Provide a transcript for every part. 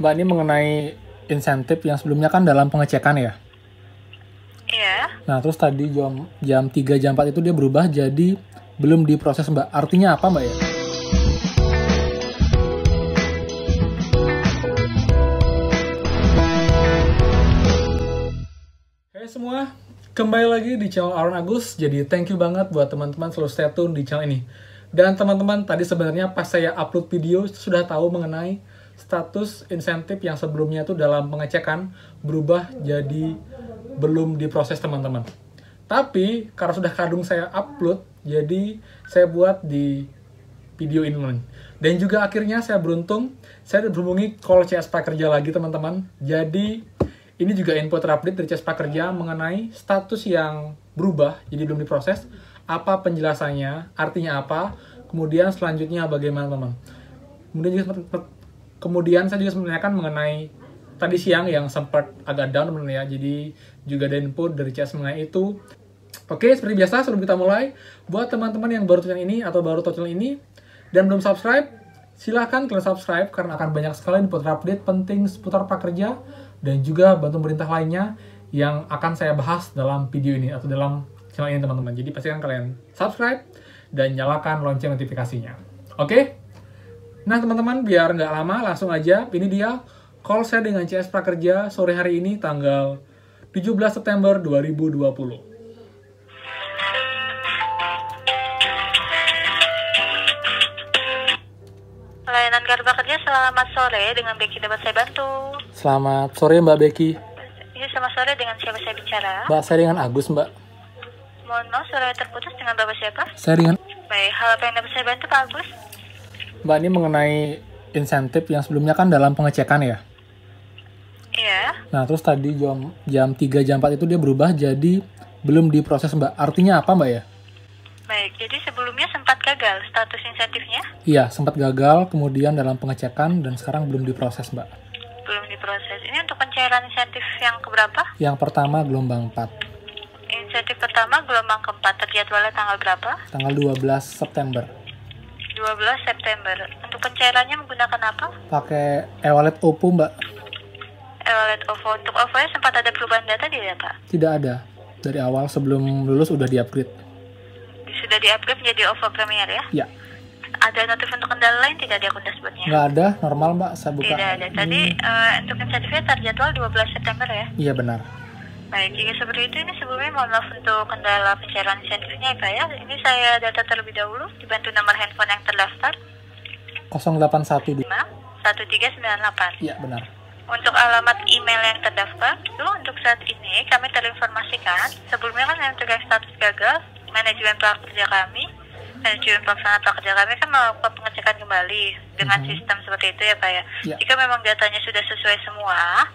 Mbak, ini mengenai insentif yang sebelumnya kan dalam pengecekan ya. Iya. Nah, terus tadi jam 3, jam 4 itu dia berubah jadi belum diproses, Mbak. Artinya apa, Mbak ya? Hai semua, kembali lagi di channel Aaron Agus. Jadi thank you banget buat teman-teman selalu stay tune di channel ini. Dan teman-teman, tadi sebenarnya pas saya upload video sudah tahu mengenai status insentif yang sebelumnya itu dalam pengecekan berubah jadi belum diproses, teman-teman. Tapi karena sudah kadung saya upload, jadi saya buat di video ini. Dan juga akhirnya saya beruntung, saya berhubungi call CS Prakerja lagi, teman-teman. Jadi ini juga info terupdate dari CS Prakerja mengenai status yang berubah, jadi belum diproses. Apa penjelasannya, artinya apa, kemudian selanjutnya bagaimana, teman. Kemudian saya juga menanyakan mengenai tadi siang yang sempat agak down, teman ya. Jadi juga ada info dari CS mengenai itu. Oke, seperti biasa sebelum kita mulai, buat teman-teman yang baru channel ini atau baru tahu channel ini dan belum subscribe, silahkan kalian subscribe karena akan banyak sekali info terupdate penting seputar prakerja dan juga bantu pemerintah lainnya yang akan saya bahas dalam video ini atau dalam channel ini, teman-teman. Jadi pastikan kalian subscribe dan nyalakan lonceng notifikasinya. Oke? Nah, teman-teman, biar nggak lama, langsung aja. Ini dia call saya dengan CS Prakerja sore hari ini, tanggal 17 September 2020. Layanan Garba Kerja, selamat sore. Dengan Becky dapat saya bantu? Selamat sore, Mbak Becky. Iya, selamat sore. Dengan siapa saya bicara? Mbak, saya dengan Agus, Mbak. Mohon maaf, suara terputus. Dengan Bapak siapa? Saya dengan... Baik, hal apa yang dapat saya bantu, Pak Agus? Mbak, ini mengenai insentif yang sebelumnya kan dalam pengecekan ya. Iya. Nah, terus tadi jam 3, jam 4 itu dia berubah jadi belum diproses, Mbak. Artinya apa, Mbak ya? Baik, jadi sebelumnya sempat gagal status insentifnya? Iya, sempat gagal, kemudian dalam pengecekan, dan sekarang belum diproses, Mbak. Belum diproses. Ini untuk pencairan insentif yang keberapa? Yang pertama, gelombang 4. Insentif pertama gelombang keempat, terjadwalnya tanggal berapa? Tanggal 12 September. 12 September. Untuk pencairannya menggunakan apa? Pakai e-wallet OVO, Mbak. E-wallet OVO. Untuk OVO-nya sempat ada perubahan data tidak, Pak? Tidak ada. Dari awal sebelum lulus udah di-upgrade. Sudah di-upgrade menjadi OVO Premier ya? Ya. Ada notif untuk kendala lain tidak di akun dashboardnya? Nggak ada, normal, Mbak. Saya buka. Tidak ada. Tadi untuk insentifnya terjadwal 12 September ya? Iya, benar. Baik, jika seperti itu, ini sebelumnya mohon maaf untuk kendala pencairan insentifnya ya Pak ya. Ini saya data terlebih dahulu, dibantu nomor handphone yang terdaftar 0812. 1398. Iya, benar. Untuk alamat email yang terdaftar, itu untuk saat ini kami terinformasikan, sebelumnya kan yang terkait status gagal, manajemen prakerja kami, manajemen pelaksana prakerja kami kan melakukan pengecekan kembali dengan sistem seperti itu ya Pak ya. Ya. Jika memang datanya sudah sesuai semua,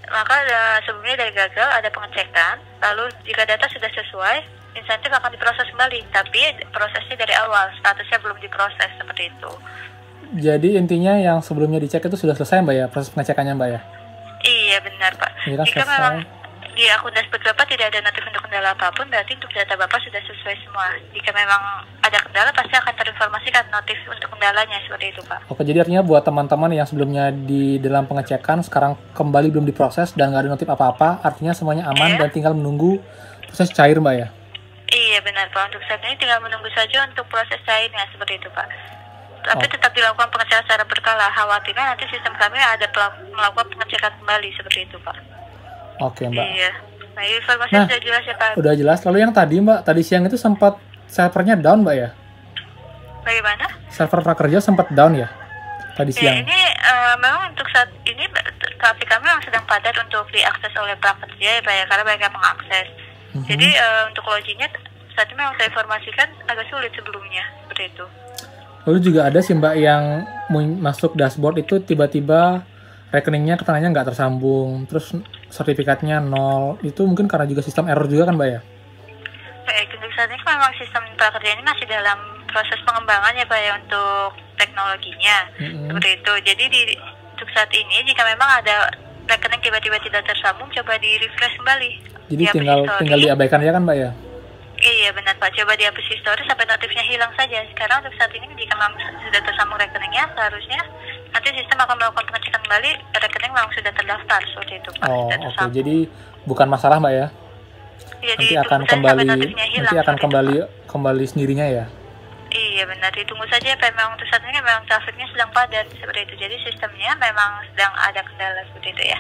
maka sebelumnya dari gagal ada pengecekan, lalu jika data sudah sesuai, insentif akan diproses kembali, tapi prosesnya dari awal, statusnya belum diproses seperti itu. Jadi intinya yang sebelumnya dicek itu sudah selesai, Mbak ya, proses pengecekannya, Mbak ya? Iya benar Pak. Ini kan Jika selesai. memang di akun dashboard Bapak tidak ada notif untuk kendala apapun, berarti untuk data Bapak sudah sesuai semua. Jika memang ada kendala, pasti akan terinformasikan notif untuk kendalanya, seperti itu Pak. Oke, jadi artinya buat teman-teman yang sebelumnya di dalam pengecekan, sekarang kembali belum diproses dan nggak ada notif apa-apa, artinya semuanya aman dan tinggal menunggu proses cair, Mbak ya? Iya benar Pak, untuk saat ini tinggal menunggu saja untuk proses cairnya, seperti itu Pak. Tapi tetap dilakukan pengecekan secara berkala, khawatirnya nanti sistem kami ada melakukan pengecekan kembali, seperti itu Pak. Oke, Mbak. Iya. Nah, informasi Nah, sudah jelas ya Pak. Udah jelas. Lalu yang tadi, Mbak, tadi siang itu sempat servernya down, Mbak ya? Bagaimana? Server prakerja sempat down ya? Tadi Ya, siang. ini memang untuk saat ini traffic kami memang sedang padat untuk diakses oleh prakerja ya Pak ya, karena mereka mengakses. Jadi untuk loginnya saat ini memang saya informasikan agak sulit sebelumnya, seperti itu. Lalu juga ada sih, Mbak, yang masuk dashboard itu tiba-tiba rekeningnya keterangannya nggak tersambung, terus sertifikatnya 0. Itu mungkin karena juga sistem error juga kan, Mbak ya? Baik, untuk saat ini memang sistem prakerja ini masih dalam proses pengembangan ya Pak ya untuk teknologinya, seperti itu. Jadi untuk saat ini jika memang ada rekening tiba-tiba tidak tersambung, coba di-refresh kembali. Jadi tinggal diabaikan ya kan, Mbak ya? Iya benar Pak, coba dihapus history sampai notifnya hilang saja. Sekarang untuk saat ini jika memang sudah tersambung rekeningnya, seharusnya nanti sistem akan melakukan pengecekan kembali rekening memang sudah terdaftar seperti itu Pak. Oh, oke. Jadi bukan masalah Mbak ya? Jadi Nanti akan kembali sendirinya ya? Iya benar, ditunggu saja ya, memang untuk saat ini memang trafiknya sedang padat seperti itu. Jadi sistemnya memang sedang ada kendala seperti itu ya.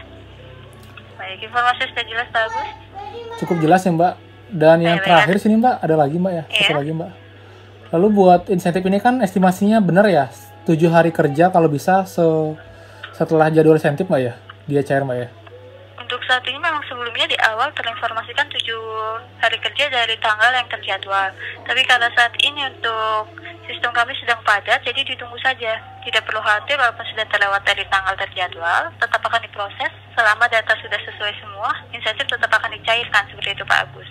Baik, informasi sudah jelas Pak Agus? Cukup jelas ya Mbak. Dan yang terakhir sini Mbak, ada lagi Mbak ya? Satu lagi Mbak. Lalu buat insentif ini kan estimasinya benar ya? 7 hari kerja kalau bisa setelah jadwal insentif Mbak ya? Dia cair Mbak ya? Untuk saat ini memang sebelumnya di awal terinformasikan 7 hari kerja dari tanggal yang terjadwal. Tapi karena saat ini untuk sistem kami sedang padat, jadi ditunggu saja. Tidak perlu khawatir walaupun sudah terlewat dari tanggal terjadwal, tetap akan diproses. Selama data sudah sesuai semua, insentif tetap akan dicairkan seperti itu Pak Agus.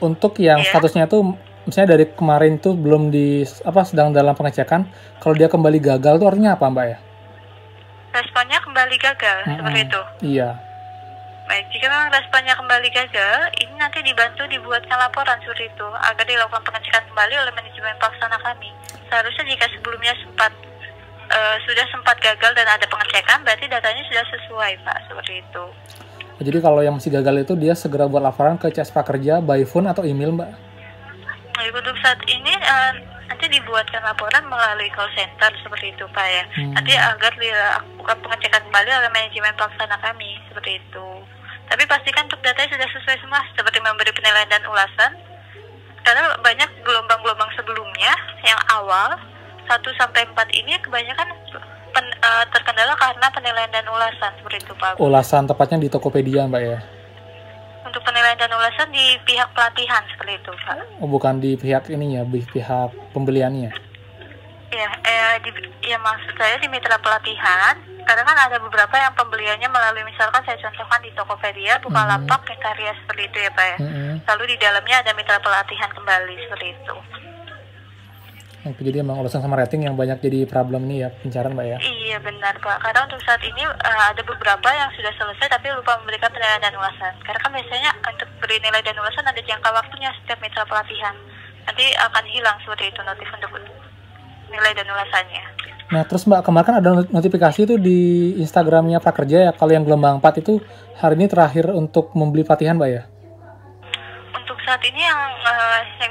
Untuk yang statusnya tuh, misalnya dari kemarin tuh belum sedang dalam pengecekan, kalau dia kembali gagal tuh artinya apa Mbak ya? Responnya kembali gagal, seperti itu? Iya. Baik, jika memang responnya kembali gagal, ini nanti dibantu dibuatkan laporan seperti itu, agar dilakukan pengecekan kembali oleh manajemen pelaksana kami. Seharusnya jika sebelumnya sudah sempat gagal dan ada pengecekan, berarti datanya sudah sesuai Pak, seperti itu. Jadi kalau yang masih gagal itu dia segera buat laporan ke CS Prakerja by phone atau email Mbak? Baik, untuk saat ini nanti dibuatkan laporan melalui call center seperti itu Pak ya. Nanti agar dilakukan pengecekan kembali oleh manajemen pelaksana kami seperti itu. Tapi pastikan untuk datanya sudah sesuai semua, seperti memberi penilaian dan ulasan. Karena banyak gelombang-gelombang sebelumnya yang awal 1-4 ini kebanyakan terkendala karena penilaian dan ulasan seperti itu Pak. Ulasan tepatnya di Tokopedia Mbak ya? Untuk penilaian dan ulasan di pihak pelatihan seperti itu Pak. Oh, bukan di pihak ininya, di pihak pembeliannya? Ya maksud saya di mitra pelatihan. Karena kan ada beberapa yang pembeliannya melalui, misalkan saya contohkan di Tokopedia, Bukalapak, Karya seperti itu ya Pak ya. Lalu di dalamnya ada mitra pelatihan kembali seperti itu. Oke, jadi emang urusan sama rating yang banyak jadi problem ini ya, pencarian Mbak ya? Iya benar Pak, karena untuk saat ini ada beberapa yang sudah selesai tapi lupa memberikan penilaian dan ulasan. Karena kan biasanya untuk beri nilai dan ulasan ada jangka waktunya setiap mitra pelatihan. Nanti akan hilang seperti itu notif untuk nilai dan ulasannya. Nah terus Mbak, kemarin kan ada notifikasi itu di Instagramnya Prakerja ya, kalau yang gelombang 4 itu hari ini terakhir untuk membeli pelatihan Mbak ya? Saat ini yang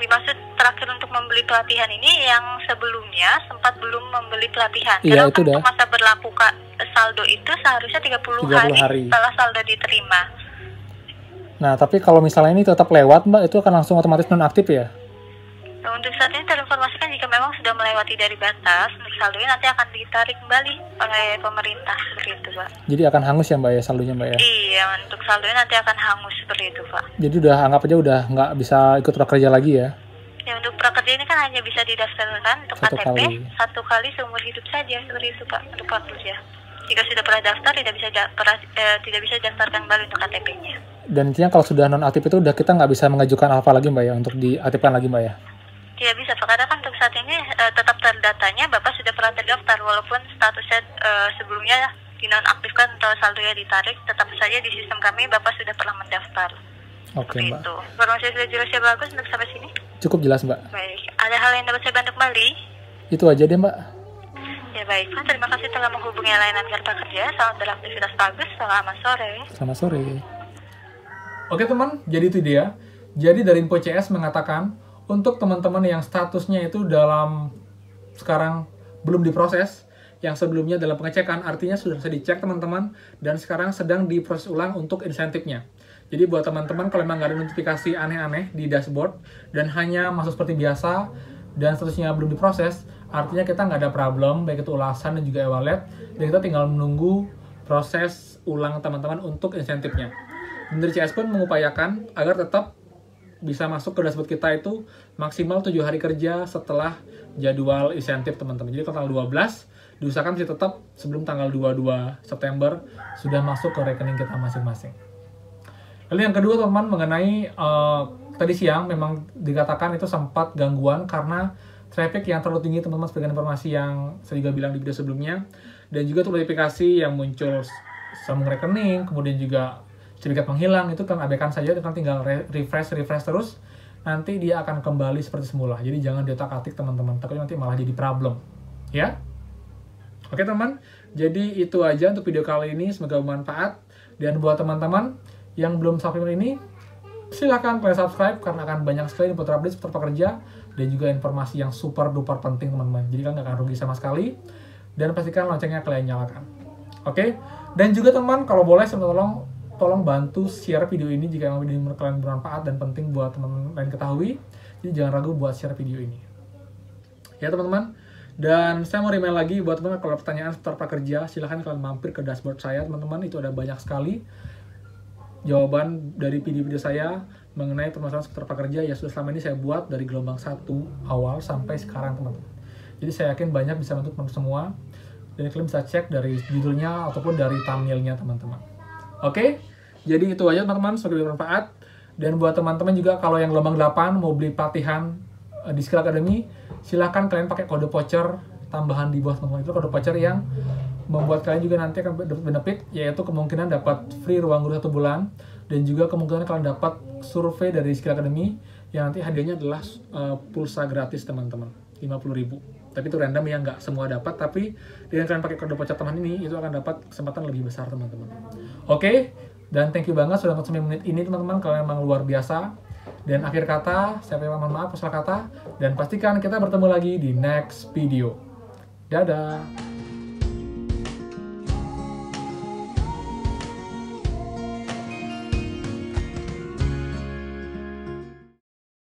dimaksud terakhir untuk membeli pelatihan ini yang sebelumnya sempat belum membeli pelatihan. Iya, karena itu untuk masa berlaku saldo itu seharusnya 30 hari setelah saldo diterima. Nah, tapi kalau misalnya ini tetap lewat Mbak, itu akan langsung otomatis nonaktif ya? Nah, untuk saat ini terinformasikan jika memang sudah melewati dari batas, untuk saldonya nanti akan ditarik kembali oleh pemerintah seperti itu Pak. Jadi akan hangus ya Mbak ya, saldonya Mbak ya? Iya, untuk saldonya nanti akan hangus seperti itu Pak. Jadi udah anggap aja udah nggak bisa ikut prakerja lagi ya? Ya, untuk prakerja ini kan hanya bisa didaftarkan untuk KTP satu kali seumur hidup saja seperti itu Pak, untuk prakerja. Jika sudah pernah daftar tidak bisa daftarkan kembali untuk KTP-nya. Dan intinya kalau sudah nonaktif itu udah kita nggak bisa mengajukan apa lagi Mbak ya untuk diaktifkan lagi Mbak ya? Tidak bisa Pak, karena kan untuk saat ini tetap terdatanya Bapak sudah pernah terdaftar walaupun statusnya sebelumnya dinonaktifkan atau saldonya ditarik, tetap saja di sistem kami Bapak sudah pernah mendaftar. Oke Mbak. Itu. Informasi sudah jelas ya bagus untuk sampai sini? Cukup jelas Mbak. Baik, ada hal yang dapat saya bantu kembali? Itu aja deh Mbak. Ya baik Pak, terima kasih telah menghubungi layanan Garda Kerja. Selamat beraktivitas bagus, selamat sore. Selamat sore. Oke teman, jadi itu dia. Jadi dari Info CS mengatakan untuk teman-teman yang statusnya itu sekarang belum diproses, yang sebelumnya dalam pengecekan, artinya sudah bisa dicek teman-teman, dan sekarang sedang diproses ulang untuk insentifnya. Jadi buat teman-teman kalau memang nggak ada notifikasi aneh-aneh di dashboard, dan hanya masuk seperti biasa, dan statusnya belum diproses, artinya kita nggak ada problem, baik itu ulasan dan juga e-wallet, dan kita tinggal menunggu proses ulang teman-teman untuk insentifnya. Dan dari CS pun mengupayakan agar tetap bisa masuk ke dashboard kita itu maksimal 7 hari kerja setelah jadwal insentif teman-teman. Jadi kalau tanggal 12 diusahakan bisa tetap sebelum tanggal 22 September sudah masuk ke rekening kita masing-masing. Lalu yang kedua teman-teman mengenai tadi siang memang dikatakan itu sempat gangguan karena traffic yang terlalu tinggi teman-teman, sebagai informasi yang saya juga bilang di video sebelumnya, dan juga tuh notifikasi yang muncul sambung rekening, kemudian juga sertifikat menghilang, itu kan abaikan saja, kan tinggal refresh terus, nanti dia akan kembali seperti semula. Jadi jangan diotak-atik teman-teman, takutnya nanti malah jadi problem, ya. Oke teman, jadi itu aja untuk video kali ini, semoga bermanfaat. Dan buat teman-teman yang belum subscribe ini, silahkan kalian subscribe karena akan banyak sekali info terupdate seputar pekerja dan juga informasi yang super duper penting teman-teman. Jadi kalian gak akan rugi sama sekali. Dan pastikan loncengnya kalian nyalakan. Oke? Dan juga teman, kalau boleh tolong bantu share video ini jika yang video kalian bermanfaat dan penting buat teman-teman lain ketahui. Jadi jangan ragu buat share video ini. Ya teman-teman. Dan saya mau remind lagi buat teman-teman kalau ada pertanyaan seputar prakerja, silahkan kalian mampir ke dashboard saya teman-teman. Itu ada banyak sekali jawaban dari video-video saya mengenai permasalahan seputar prakerja ya sudah selama ini saya buat dari gelombang 1 awal sampai sekarang teman-teman. Jadi saya yakin banyak bisa bantu teman-teman semua. Dan kalian bisa cek dari judulnya ataupun dari thumbnailnya teman-teman. Oke, jadi itu aja teman-teman, semoga bermanfaat. Dan buat teman-teman juga kalau yang gelombang 8 mau beli pelatihan di Skill Academy, silahkan kalian pakai kode voucher tambahan di bawah teman-teman. Itu kode voucher yang membuat kalian juga nanti akan dapat benefit, yaitu kemungkinan dapat free ruang guru 1 bulan, dan juga kemungkinan kalian dapat survei dari Skill Academy, yang nanti hadiahnya adalah pulsa gratis teman-teman, 50.000. Tapi itu random ya, nggak semua dapat, tapi dengan kalian pakai kode voucher teman ini, itu akan dapat kesempatan lebih besar teman-teman. Oke, dan thank you banget sudah nonton 9 menit ini teman-teman, kalian memang luar biasa. Dan akhir kata, saya mohon maaf salah kata, dan pastikan kita bertemu lagi di next video. Dadah!